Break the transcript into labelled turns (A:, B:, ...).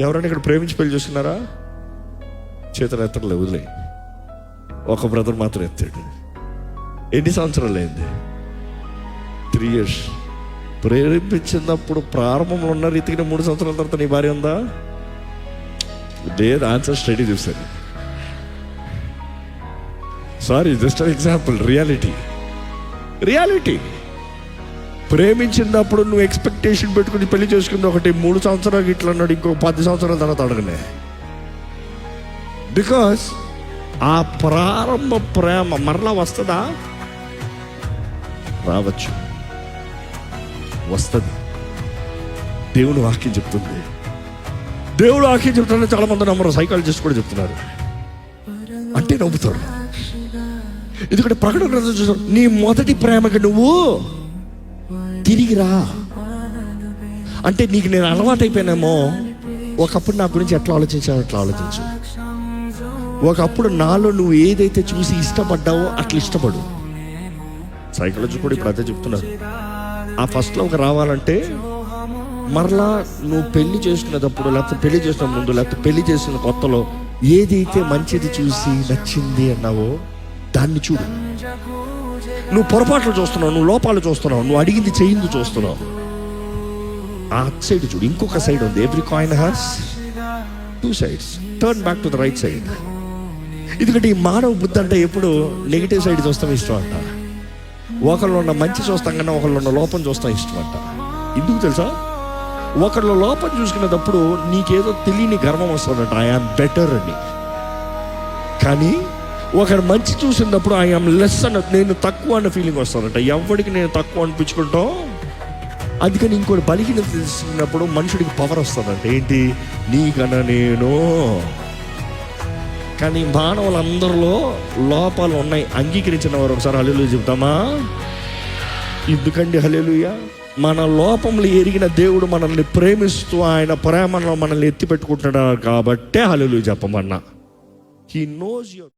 A: ఎవరైనా ఇక్కడ ప్రేమించి పెళ్లి చేసుకున్నారా? చేతులు ఎత్తలే, వదిలే. ఒక బ్రదర్ మాత్రం ఎత్తాడు. ఎన్ని సంవత్సరాలు అయింది? 3 years. ప్రేరేపించినప్పుడు ప్రారంభంలో ఉన్న రీతికి 3 సంవత్సరాల తర్వాత నీ భార్య ఉందా? లేదు. ఆన్సర్ స్టడీ చూసాను. Sorry, just an example. Reality. ప్రేమించినప్పుడు నువ్వు ఎక్స్పెక్టేషన్ పెట్టుకుని పెళ్లి చేసుకుంది ఒకటి, 3 సంవత్సరాలు ఇట్లా అన్నాడు, ఇంకో 10 సంవత్సరాల తర్వాత అడగనే. బికాస్ ఆ ప్రారంభ ప్రేమ మరలా వస్తుందా? రావచ్చు, వస్తుంది. దేవుడు వాక్యం చెప్తుంది. చాలా మంది నమ్మరు. సైకాలజిస్ట్ కూడా చెప్తున్నారు. అంటే నవ్వుతారు. ఎందుకంటే ప్రకటన గ్రంథం చూసారు, నీ మొదటి ప్రేమకి నువ్వు తిరిగిరా. అంటే నీకు నేను అలవాటైపోయానేమో. ఒకప్పుడు నా గురించి ఎట్లా ఆలోచించావు అట్లా ఆలోచించు. ఒకప్పుడు నాలో నువ్వు ఏదైతే చూసి ఇష్టపడ్డావో అట్లా ఇష్టపడు. సైకాలజీ కూడా ఇప్పుడు అదే చెప్తున్నారు. ఆ ఫస్ట్ లవ్ రావాలంటే మరలా నువ్వు పెళ్లి చేసుకునేటప్పుడు, లేకపోతే పెళ్లి చేసిన ముందు, లేకపోతే పెళ్లి చేసిన కొత్తలో ఏదైతే మంచిది చూసి నచ్చింది అన్నావో దాన్ని చూడు. నువ్వు పొరపాట్లు చూస్తున్నావు, నువ్వు లోపాలు చూస్తున్నావు, నువ్వు అడిగింది చేయింది చూస్తున్నావు. ఆ సైడ్ చూడు. ఇంకొక సైడ్ ఉంది. Every coin has 2 sides. Turn back to the right side. ఎందుకంటే ఈ మానవ బుద్ధి అంటే ఎప్పుడు నెగిటివ్ సైడ్ చూస్తాం ఇష్టం అంట. ఒకళ్ళు ఉన్న మంచి చూస్తాం కన్నా ఒకళ్ళు ఉన్న లోపం చూస్తాం ఇష్టం అంట. ఎందుకు తెలుసా? ఒకళ్ళు లోపం చూసుకునేటప్పుడు నీకేదో తెలియని గర్వం వస్తుందంట, ఐఆమ్ బెటర్ అని. కానీ ఒకరు మంచి చూసినప్పుడు ఐఆమ్ లెస్ అన్న, నేను తక్కువ అన్న ఫీలింగ్ వస్తుందంట. ఎవరికి నేను తక్కువ అనిపించుకుంటాం. అందుకని ఇంకోటి బలిహీనత తీసుకున్నప్పుడు మనుషుడికి పవర్ వస్తుందంట. ఏంటి? నీకన్నా నేను. కానీ మానవులందరిలో లోపాలు ఉన్నాయి. అంగీకరించిన వారు ఒకసారి హల్లెలూయా చెప్తామా? ఎందుకండి హల్లెలూయా? మన లోపంలో ఎరిగిన దేవుడు మనల్ని ప్రేమిస్తూ ఆయన ప్రేమలో మనల్ని ఎత్తి పెట్టుకుంటున్నాడు కాబట్టే హల్లెలూయా చెప్పమన్నా. He knows your